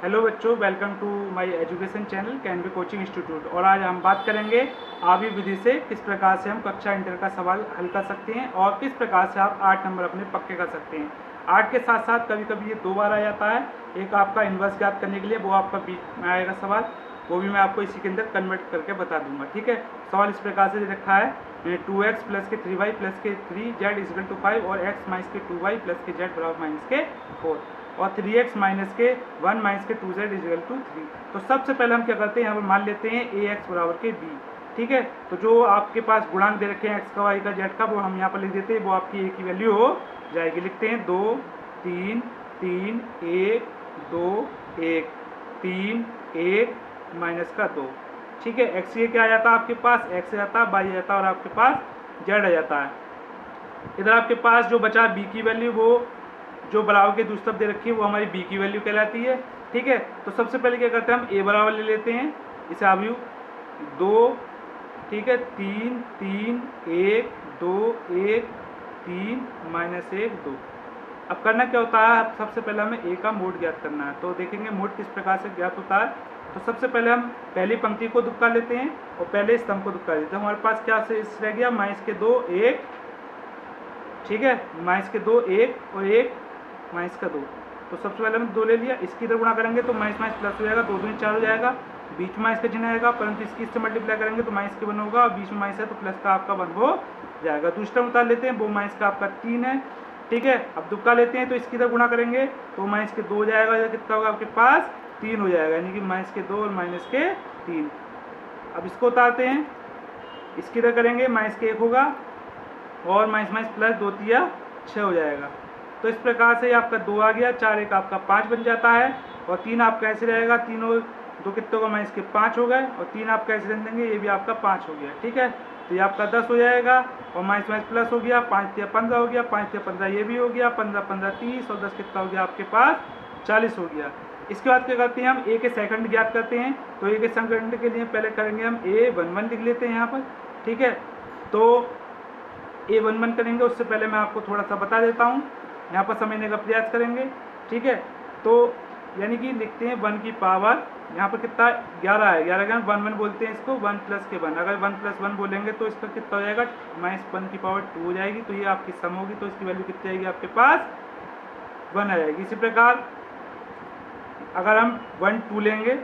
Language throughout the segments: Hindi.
हेलो बच्चों, welcome to my education channel Kanvi coaching institute. और आज हम बात करेंगे आवी विधि से किस प्रकार से हम कक्षा इंटर का सवाल हल कर सकते हैं और किस प्रकार से आप 8 नंबर अपने पक्के कर सकते हैं। 8 के साथ साथ कभी कभी ये 2 बार आ जाता है। एक आपका इन्वर्स ज्ञात करने के लिए, वो आपका बीच में आएगा सवाल, वो भी मैं आपको इसी के अंदर कन्वर्ट करके बता दूंगा। ठीक है, सवाल इस प्रकार से रखा है 2x प्लस के 3y प्लस के 3z इक्वल टू 5 और x माइनस के 2y प्लस के z बराबर माइनस के 4 और 3x माइनस के 1 माइनस के 2z इक्वल टू 3। तो सबसे पहले हम क्या करते हैं, यहाँ पर मान लेते हैं ax बराबर के b। ठीक है, तो जो आपके पास गुणांक दे रखे हैं x का, y का, z का, वो हम यहाँ पर लिख देते हैं, वो आपकी a की वैल्यू हो जाएगी। लिखते हैं 2 3 3 1 2 1 3 1 माइनस का 2। ठीक है, x ये क्या आ जाता है आपके पास, x आ जाता है, y आ जाता है और आपके पास z आ जाता है। इधर आपके पास जो बचा b की वैल्यू, वो जो बराबर के दूसरी तरफ दे रखी है, वो हमारी b की वैल्यू कहलाती है। ठीक है, तो सबसे पहले क्या करते हैं, हम a बराबर ले लेते हैं, इसे आव्यू 2, ठीक है, 3 3 1 2 1 3 माइनस 1 2। अब करना क्या होता है, सबसे पहले हमें a का मोड ज्ञात करना है। तो देखेंगे मोड किस प्रकार से ज्ञात होता है। तो सबसे पहले हम पहली पंक्ति को दुक्का लेते हैं और पहले स्तंभ को दुक्का लेते हैं। हमारे पास क्या से रह गया, माइनस के 2 1, ठीक है, माइनस के 2 1 और 1 माइनस का 2। तो सबसे पहले हमने 2 ले लिया, इसकी इधर गुणा करेंगे तो माइनस माइनस प्लस हो जाएगा, 2 दूनी 4 हो जाएगा, बीच में माइनस का चिन्ह आएगा, परंतु इसकी इससे मल्टीप्लाई करेंगे तो माइनस के 1 होगा और बीच में माइनस है तो प्लस का आपका 1 हो जाएगा। दूसरा उतार लेते हैं, वो माइनस का आपका 3 है। ठीक है, अब दुक्का लेते हैं तो इसकी इधर गुणा करेंगे तो माइनस के 2 हो जाएगा, या कितना होगा आपके पास 3 हो जाएगा, यानी कि माइनस के 2 और माइनस के 3। अब इसको उतारते हैं, इसकी इधर करेंगे, माइनस के 1 होगा और माइनस माइनस प्लस 2 3 6 हो जाएगा। तो इस प्रकार से आपका 2 आ गया, 4 1 आपका 5 बन जाता है और 3 आपका ऐसे रहेगा, 3 और 2 कितने होगा, माइनस के 5 हो गए और 3 आपका ऐसे रख देंगे, ये भी आपका 5 हो गया। ठीक है, तो ये आपका 10 हो जाएगा और माइनस माइनस प्लस हो गया, 5 3 15 हो गया, 5 3 15 ये भी हो गया, 15 15 30 और 10 कितना हो गया आपके पास 40 हो गया। इसके बाद क्या करते हैं, हम a के सेकंड ज्ञात करते हैं। तो a के सेकंड के लिए पहले करेंगे हम a11 लिख लेते हैं यहाँ पर। ठीक है, तो a11 करेंगे, उससे पहले मैं आपको थोड़ा सा बता देता हूँ, यहाँ पर समझने का प्रयास करेंगे। ठीक है, तो यानी कि लिखते हैं 1 की पावर, यहाँ पर कितना 11 है, 11 का 1 1 बोलते हैं इसको, 1 प्लस के 1। अगर 1 प्लस 1 बोलेंगे तो इसका कितना हो जाएगा, माइनस 1 की पावर 2 हो जाएगी। तो ये आपकी सम होगी, तो इसकी वैल्यू कितनी आएगी आपके पास 1 आ जाएगी। इसी प्रकार अगर हम 1 2 लेंगे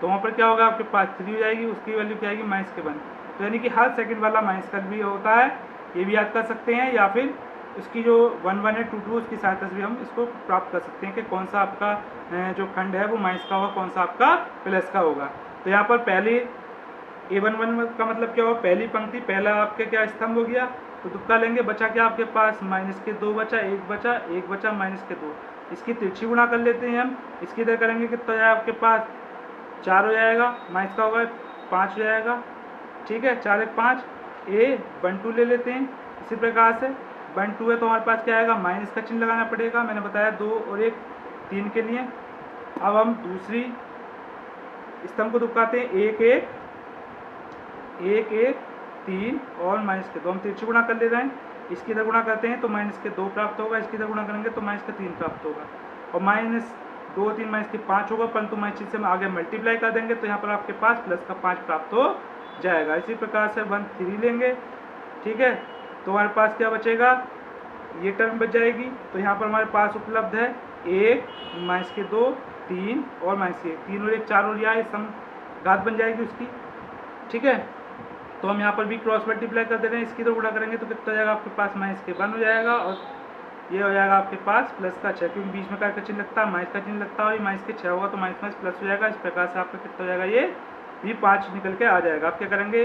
तो वहाँ पर क्या होगा, आपके पास 3 हो जाएगी, उसकी वैल्यू क्या आएगी माइनस के 1। तो यानी कि हर सेकंड वाला माइनस का भी होता है, ये भी याद कर सकते हैं, या फिर उसकी जो 1 1 है 2 2, उसकी सहायता से भी हम इसको प्राप्त कर सकते हैं कि कौन सा आपका जो खंड है वो माइनस का होगा, कौन सा आपका प्लस का होगा। तो यहाँ पर पहले a11 का मतलब क्या होगा, पहली पंक्ति, पहला आपके क्या स्तंभ हो गया। तो तुक्का लेंगे, बचा क्या आपके पास, माइनस के 2 बचा, 1 बचा माइनस के 2। इसकी तिरछी गुणा कर लेते हैं हम, इसकी इधर करेंगे कितना जाएगा आपके पास 4 हो जाएगा, माइनस का होगा 5 हो जाएगा। ठीक है, 4 1 5, a12 ले लेते हैं। इसी प्रकार से 1 2 है तो हमारे पास क्या आएगा, माइनस का चिन्ह लगाना पड़ेगा, मैंने बताया 2 और 1 3 के लिए। अब हम दूसरी स्तंभ को दुकाते हैं, 1 1 1 1 3 और माइनस के 2 हम तिरछी गुणा कर ले रहे हैं। इसकी इधर गुणा करते हैं तो माइनस के 2 प्राप्त होगा, इसकी इधर गुणा करेंगे तो माइनस का 3 प्राप्त होगा और माइनस 2 3 माइनस के 5 होगा, परंतु माइनस से हम आगे मल्टीप्लाई कर देंगे तो यहाँ पर आपके पास प्लस का 5 प्राप्त हो जाएगा। इसी प्रकार से 1 3 लेंगे। ठीक है, तो हमारे पास क्या बचेगा, ये टर्म बच जाएगी। तो यहाँ पर हमारे पास उपलब्ध है 1 माइनस के 2 3 और माइनस 1, 3 और 1 4 हो गया, सम घात बन जाएगी उसकी। ठीक है, तो हम यहाँ पर भी क्रॉस मल्टीप्लाई कर दे रहे हैं, इसकी तो गुणा करेंगे तो कितना हो जाएगा आपके पास, माइनस के 1 हो जाएगा और ये हो जाएगा आपके पास प्लस का 6, क्योंकि बीच में का चिन्ह लगता है, माइनस का चिन्ह लगता है और माइनस के 6 होगा तो माइनस माइनस प्लस हो जाएगा। इस प्रकार से आपका कितना हो जाएगा, ये भी 5 निकल के आ जाएगा। आप क्या करेंगे,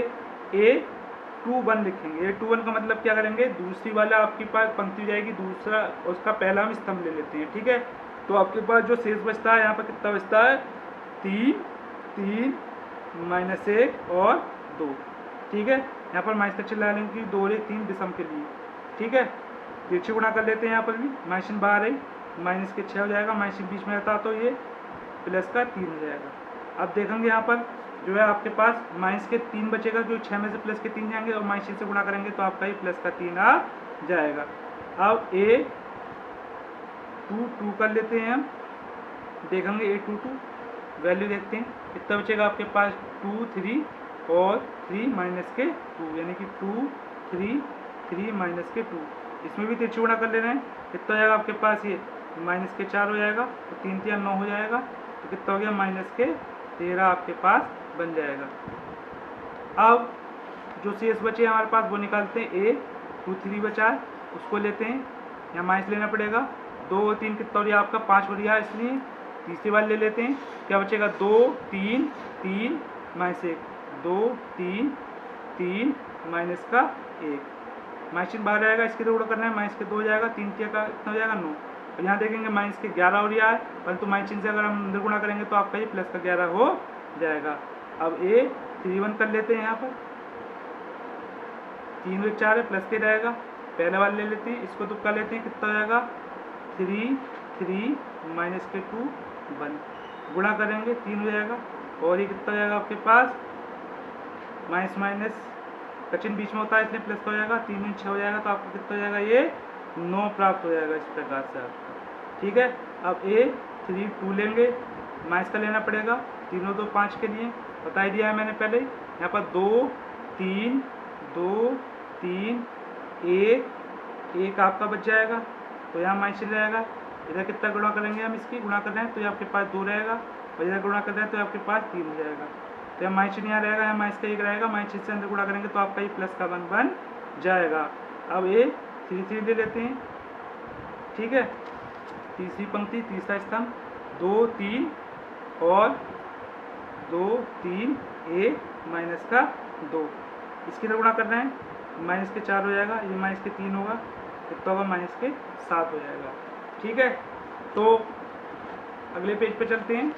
a21 लिखेंगे। a21 का मतलब क्या करेंगे, दूसरी वाला आपके पास पंक्ति हो जाएगी, दूसरा उसका पहला हम स्तंभ ले लेते हैं। ठीक है, तो आपके पास जो शेष बचता है यहाँ पर कितना बचता है, 3 3 माइनस 1 और 2। ठीक है, यहाँ पर माइनस का चिन्ह लगा लेंगे 2 और 1 3 विषम के लिए। ठीक है, तिरछी गुणा कर लेते हैं, यहाँ पर भी माइनस बाहर है, माइनस के 6 हो जाएगा, माइनस बीच में रहता तो ये प्लस का 3 हो जाएगा। अब देखेंगे यहाँ पर जो है आपके पास माइनस के 3 बचेगा, जो 6 में से प्लस के 3 जाएंगे और माइनस से गुणा करेंगे तो आपका ये प्लस का 3 आ जाएगा। अब a2 2 कर लेते हैं हम, देखेंगे A22 वैल्यू देखते हैं कितना बचेगा आपके पास 2 3 और 3 माइनस के 2 यानी कि 2 3 3 माइनस के 2। इसमें भी तिरछी गुणा कर ले रहे हैं, कितना हो जाएगा आपके पास ये माइनस के 4 हो जाएगा, तो 3 3 9 हो जाएगा, तो कितना हो गया माइनस के 13 आपके पास बन जाएगा। अब जो शेष बचे हमारे पास वो निकालते हैं। A23 बचा है उसको लेते हैं, यहाँ माइनस लेना पड़ेगा, 2 और 3 कितना हो गया आपका 5 हो गया, इसलिए तीसरी बार ले लेते हैं, क्या बचेगा 2 3 3 माइनस 1 2 3 3 माइनस का 1 माइनस चिन्ह बाहर आएगा, इसके 2 गुणा करना है, माइनस के 2 हो जाएगा, 3 3 का कितना हो जाएगा 9। और यहाँ देखेंगे माइनस के 11 हो रहा है, परंतु माइनस चिन्ह से अगर हम अंदर गुणा करेंगे तो आपका ये प्लस का 11 हो जाएगा। अब A31 कर लेते हैं, यहाँ पर 3 और 4 है प्लस के रहेगा, पहले वाले ले लेते हैं, इसको तुक्का लेते हैं, कितना हो जाएगा 3 3 माइनस के 2 1 गुणा करेंगे 3 हो जाएगा, और ये कितना हो जाएगा आपके पास माइनस माइनस का चिन्ह बीच में होता है इसलिए प्लस का हो जाएगा, 3 में 6 हो जाएगा, तो आपको कितना हो जाएगा ये 9 प्राप्त हो जाएगा इस प्रकार से आपका। ठीक है, अब A32 लेंगे, माइनस का लेना पड़ेगा, 3 और 2 5 के लिए बता ही दिया है मैंने पहले। यहाँ पर 2 3 2 3 1 आपका बच जाएगा, तो यहाँ माइनस चल जाएगा, इधर कितना गुणा करेंगे हम इसकी गुणा कर रहे हैं तो ये आपके पास 2 रहेगा, और इधर गुणा कर रहे हैं तो आपके पास 3 हो जाएगा, तो यहाँ माइनस चिन्ह यहाँ रहेगा, यहाँ माइनस का 1 रहेगा, माइनस से अंदर गुणा करेंगे तो आपका ये प्लस का 1 बन जाएगा। अब A33 ले लेते हैं, ठीक है, तीसरी पंक्ति तीसरा स्तंभ 2 3 और 2 3 माइनस का 2 इसकी तरह गुणा कर रहे हैं, माइनस के 4 हो जाएगा, ये माइनस के 3 होगा, कितना होगा माइनस के 7 हो जाएगा। ठीक है, तो अगले पेज पे चलते हैं।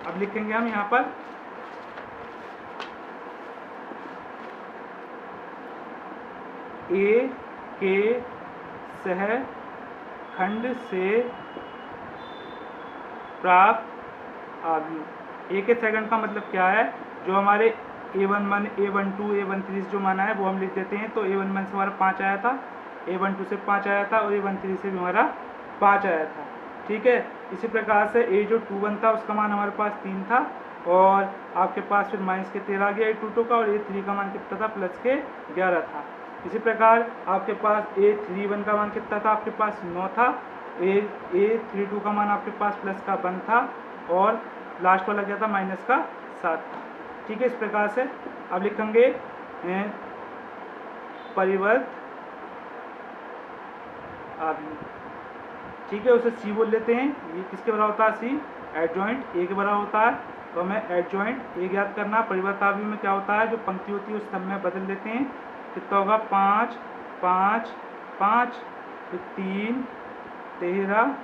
अब लिखेंगे हम यहाँ पर A के सह खंड से प्राप्त आव्यूह। A के सेकंड का मतलब क्या है, जो हमारे A11 A12 A13 जो माना है वो हम लिख देते हैं, तो A11 से हमारा 5 आया था, A12 से 5 आया था, और A13 से भी हमारा 5 आया था। ठीक है, इसी प्रकार से A जो 21 था उसका मान हमारे पास 3 था, और आपके पास फिर माइनस के 13 आ गया A22 का, और A3 का मान कितना था प्लस के 11 था। इसी प्रकार आपके पास A31 का मान कितना था, आपके पास 9 था, A32 का मान आपके पास प्लस का 1 था, और लास्ट वाला क्या था माइनस का 7 था। ठीक है, इस प्रकार से अब लिखेंगे परिवर्त आव्यूह। ठीक है, उसे C बोल लेते हैं, ये किसके बराबर होता है C एडजॉइंट A के बराबर होता है, तो हमें एडजॉइंट A ज्ञात करना। परिवर्त आव्यूह में क्या होता है, जो पंक्ति होती है उस स्तंभ में बदल देते हैं, कितना होगा 5 5 5 फिर 3 13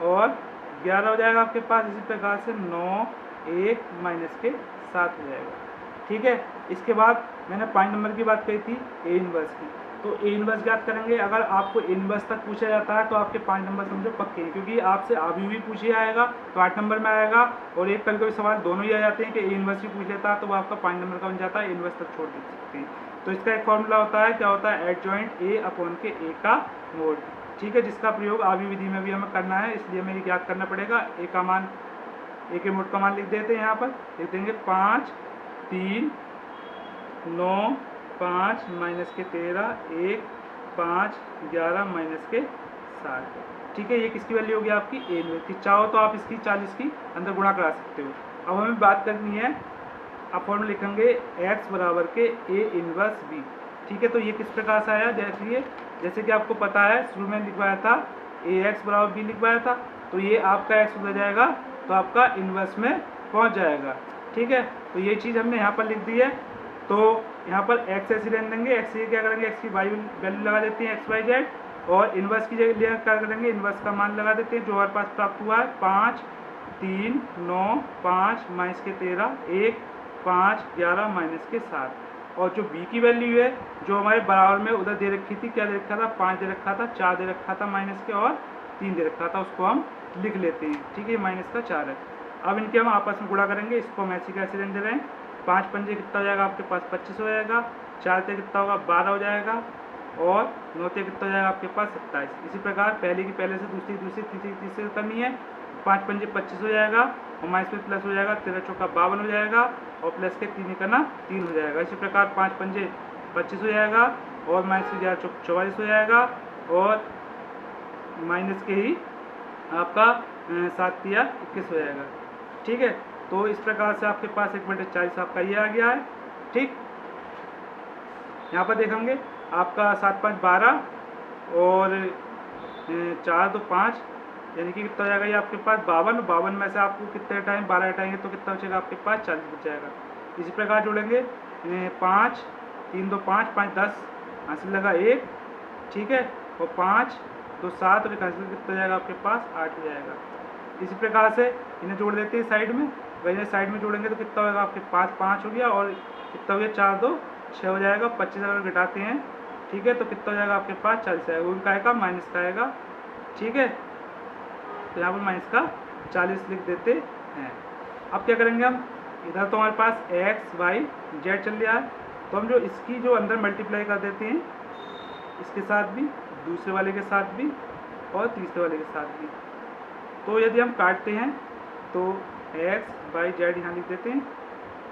और 11 हो जाएगा आपके पास। इसी प्रकार से 9 1 माइनस के 7 हो जाएगा। ठीक है, इसके बाद मैंने 5 नंबर की बात कही थी A इनवर्स की, तो A इनवर्स ज्ञात करेंगे। अगर आपको A इनवर्स तक पूछा जाता है तो आपके 5 नंबर समझो पक्के हैं, क्योंकि आपसे आव्यूह भी पूछे आएगा तो 8 नंबर में आएगा, और एक कभी कभी सवाल दोनों ही आ जाते हैं कि A इनवर्स भी पूछ लेता है तो वो आपका 5 नंबर का बन जाता है, A इनवर्स तक छोड़ दे सकते हैं। तो इसका एक फॉर्मूला होता है, क्या होता है एडजॉइंट A अपॉन के A का मोड। ठीक है, जिसका प्रयोग आव्यूह विधि में भी हमें करना है, इसलिए हमें ज्ञात करना पड़ेगा। A का मान A के मोड का मान लिख देते हैं, यहाँ पर लिख देंगे 5 3 9 5 माइनस के 13 1 5 11 माइनस के 7। ठीक है, ये किसकी वैल्यू होगी आपकी A इनवर्स की। चाहो तो आप इसकी 40 की अंदर गुणा करा सकते हो। अब हमें बात करनी है, अब फॉर्मूला लिखेंगे x बराबर के A इनवर्स B। ठीक है, तो ये किस प्रकार से आया, देखिए जैसे कि आपको पता है शुरू में लिखवाया था AX बराबर B लिखवाया था, तो ये आपका x हो जाएगा तो आपका इनवर्स में पहुंच जाएगा। ठीक है, तो ये चीज़ हमने यहाँ पर लिख दी है, तो यहाँ पर x ऐसे रहने देंगे, x ये क्या करेंगे x की वैल्यू लगा देते हैं XYZ, और इनवर्स की जगह क्या करेंगे इनवर्स का मान लगा देते हैं जो हमारे पास प्राप्त हुआ है 5 3 9 5 माइनस के 13 1 5 11 माइनस के 7। और जो b की वैल्यू है जो हमारे बराबर में उधर दे रखी थी, क्या दे रखा था 5 दे रखा था, 4 दे रखा था माइनस के, और 3 दे रखा था, उसको हम लिख लेते हैं। ठीक है, माइनस का 4 है। अब इनके हम आपस में गुणा करेंगे, इसको हम ऐसे कैसे रहने दे रहे हैं, 5 पंजे कितना हो जाएगा आपके पास 25 हो जाएगा, 4 से कितना होगा 12 हो जाएगा, और 9 कितना हो जाएगा आपके पास 27। इसी प्रकार पहले की पहले से, दूसरी दूसरी, तीसरी तीसरी से करनी है। 5 पंजे 25 हो जाएगा और माइनस में प्लस हो जाएगा, 13 चौका 52 हो जाएगा और प्लस के 3 करना 3 हो जाएगा। इसी प्रकार 5 पंजे 25 हो जाएगा और माइनस के 11 चौक 44 हो जाएगा और माइनस के ही आपका 7 तिया 21 हो जाएगा। ठीक है, तो इस प्रकार से आपके पास 1/40 आपका ये आ गया है। ठीक, यहाँ पर देखेंगे आपका 7 5 12 और 4 2 5, यानी कि कितना हो जाएगा ये आपके पास 52। 52 में से आपको कितने टाइम 12 हटाएंगे तो कितना बचेगा आपके पास 40 बच जाएगा। इसी प्रकार जोड़ेंगे 5 3 2 5 5 10 हासिल लगा 1। ठीक है, और 5 2 7 और हासिल कितना हो जाएगा आपके पास 8 हो जाएगा। इसी प्रकार से इन्हें जोड़ देते हैं साइड में। वही साइड में जोड़ेंगे तो कितना होगा आपके पास 5 हो गया और कितना हो गया 4 2 6 हो जाएगा। 25 अगर घटाते हैं, ठीक है, तो कितना हो जाएगा आपके पास 40 आएगा। उनका आएगा माइनस का आएगा। ठीक है, तो यहाँ पर माइनस का 40 लिख देते हैं। अब क्या करेंगे हम, इधर तो हमारे पास x y z चल रहा है, तो हम जो इसकी जो अंदर मल्टीप्लाई कर देते हैं, इसके साथ भी, दूसरे वाले के साथ भी और तीसरे वाले के साथ भी। तो यदि हम काटते हैं तो x y z यहाँ लिख देते हैं।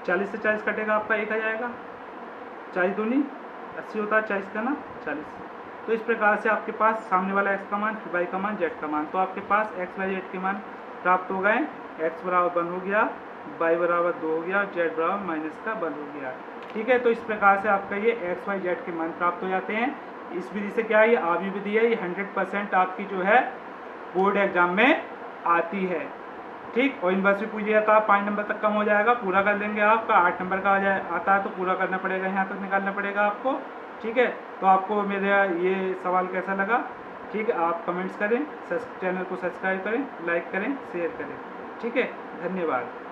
40 से 40 कटेगा आपका 1 आ जाएगा। 40 दूनी 80 होता है, 40 का ना 40। तो इस प्रकार से आपके पास सामने वाला x का मान, फिर y का मान, z का मान, तो आपके पास x y z के मान प्राप्त हो गए। x बराबर 1 हो गया, y बराबर 2 हो गया, z बराबर माइनस का 1 हो गया। ठीक है, तो इस प्रकार से आपका ये x y z के मान प्राप्त हो जाते हैं। इस विधि से क्या है, ये आवी विधि है, ये 100% आपकी जो है बोर्ड एग्जाम में आती है। ठीक, और इनवर्स भी पूछिएगा तो आप 5 नंबर तक कम हो जाएगा, पूरा कर लेंगे। आपका 8 नंबर का आता है तो पूरा करना पड़ेगा, यहाँ तक निकालना पड़ेगा आपको। ठीक है, तो आपको मेरा ये सवाल कैसा लगा, ठीक है, आप कमेंट्स करें, चैनल को सब्सक्राइब करें, लाइक करें, शेयर करें। ठीक है, धन्यवाद।